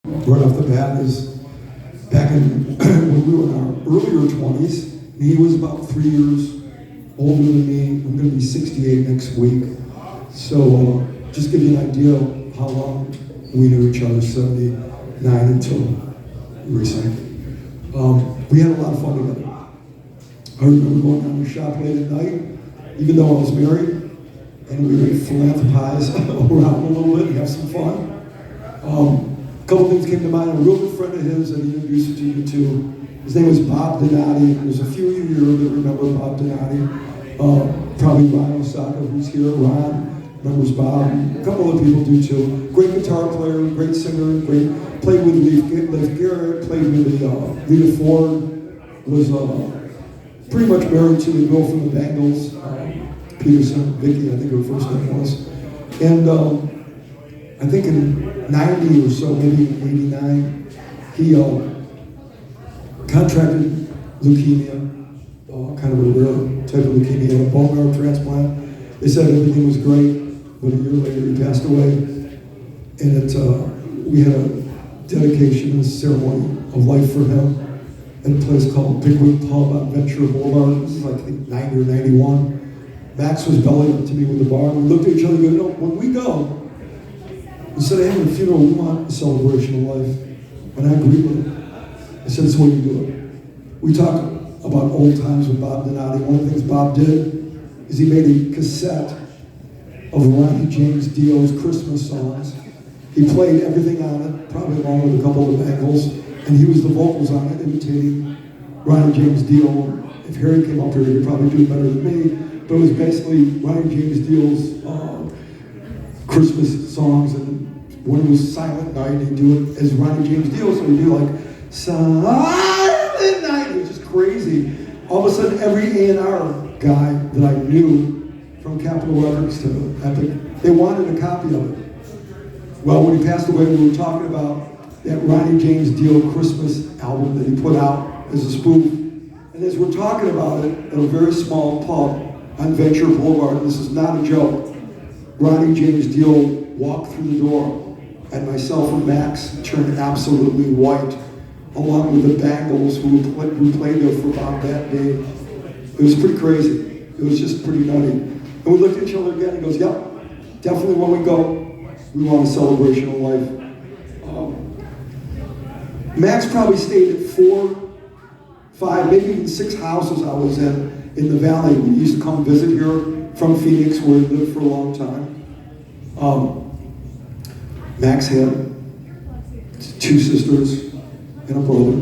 right off the bat is back in when we were in our earlier 20s. He was about 3 years older than me. I'm going to be 68 next week. So just give you an idea of how long we knew each other, 79 until recently. We had a lot of fun together. I remember going down to the shop late at night, even though I was married, and we would philanthropize around a little bit and have some fun. A couple things came to mind. A real good friend of his that he introduced it to me to. His name was Bob Donati. There's a few of you here that remember Bob Donati. Probably Ron Osaka, who's here. Ron remembers Bob. A couple other people do too. Great guitar player, great singer, played with Leif Garrett, played with Rita Ford, was pretty much married to the girl from the Bangles, Peterson, Vicky, I think her first name was. And I think in 90 or so, maybe in 89, he contracted leukemia, kind of a rare type of leukemia. He had a bone marrow transplant. They said everything was great, but a year later he passed away. And we had a dedication and ceremony of life for him at a place called Pickwick Pub on Ventura Boulevard. This is like I think 90 or 91. Max was belling up to me with the bar. We looked at each other and go, when we go, instead of having a funeral, we want a celebration of life. And I agreed with him. I said, that's the way you do it. We talked about old times with Bob Donati. One of the things Bob did is he made a cassette of Ronnie James Dio's Christmas songs. He played everything on it, probably along with a couple of the Bangles, and he was the vocals on it, imitating Ronnie James Dio. If Harry came up here, he'd probably do it better than me. But it was basically Ronnie James Dio's Christmas songs, and when it was Silent Night, he'd do it as Ronnie James Dio, so he'd do like, Silent Night. It was just crazy. All of a sudden, every A&R guy that I knew, from Capitol Records to Epic, they wanted a copy of it. Well, when he passed away, we were talking about that Ronnie James Dio Christmas album that he put out as a spoof. And as we're talking about it at a very small pub on Ventura Boulevard, and this is not a joke, Ronnie James Dio walked through the door, and myself and Max turned absolutely white, along with the Bangles who played there for about that day. It was pretty crazy. It was just pretty nutty. And we looked at each other again and goes, yep, definitely when we go, we want a celebration of life. Max probably stayed at 4, 5, maybe even 6 houses I was in the valley. We used to come visit here from Phoenix, where he lived for a long time. Max had 2 sisters and a brother.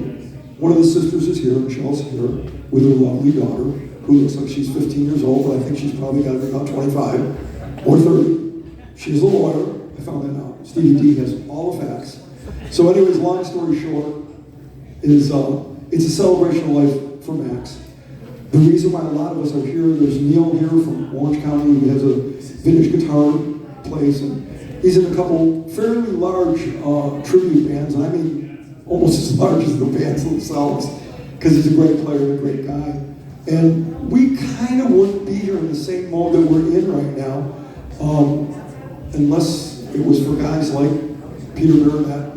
One of the sisters is here, Michelle's here, with her lovely daughter, who looks like she's 15 years old, but I think she's probably got to be about 25 or 30. She's a lawyer. I found that out. Stevie D has all the facts. So anyways, long story short, is it's a celebration of life for Max. The reason why a lot of us are here, there's Neil here from Orange County. He has a vintage guitar place, and he's in a couple fairly large tribute bands, and I mean almost as large as the bands themselves, because he's a great player and a great guy. And we kind of wouldn't be here in the same mode that we're in right now, unless it was for guys like Peter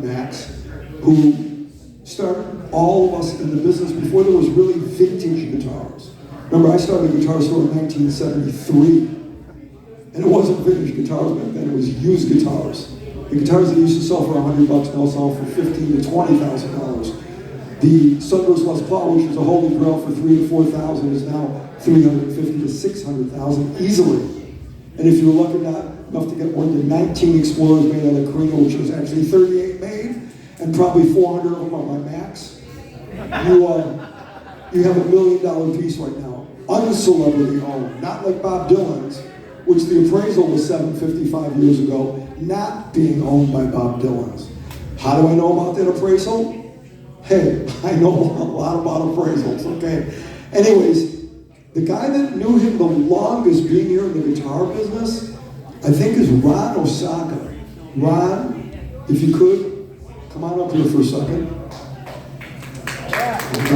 Max Baranet, who started all of us in the business before there was really vintage guitars. Remember, I started a guitar store in 1973, and it wasn't vintage guitars back then, it was used guitars. The guitars that used to sell for $100 now sell for $15,000 to $20,000. The Sunburst Les Paul, which was a holy grail for $3,000 to $4,000, is now $350,000 to $600,000 easily. And if you were lucky enough to get one of the 19 Explorers made out of Carino, which was actually 38 made, and probably 400 of them are by Max, you have $1 million piece right now, uncelebrity owned, not like Bob Dylan's, which the appraisal was $755 years ago, not being owned by Bob Dylan's. How do I know about that appraisal? Hey, I know a lot about appraisals, okay? Anyways, the guy that knew him the longest being here in the guitar business, I think, is Ron Osaka. Ron, if you could, come on up here for a second.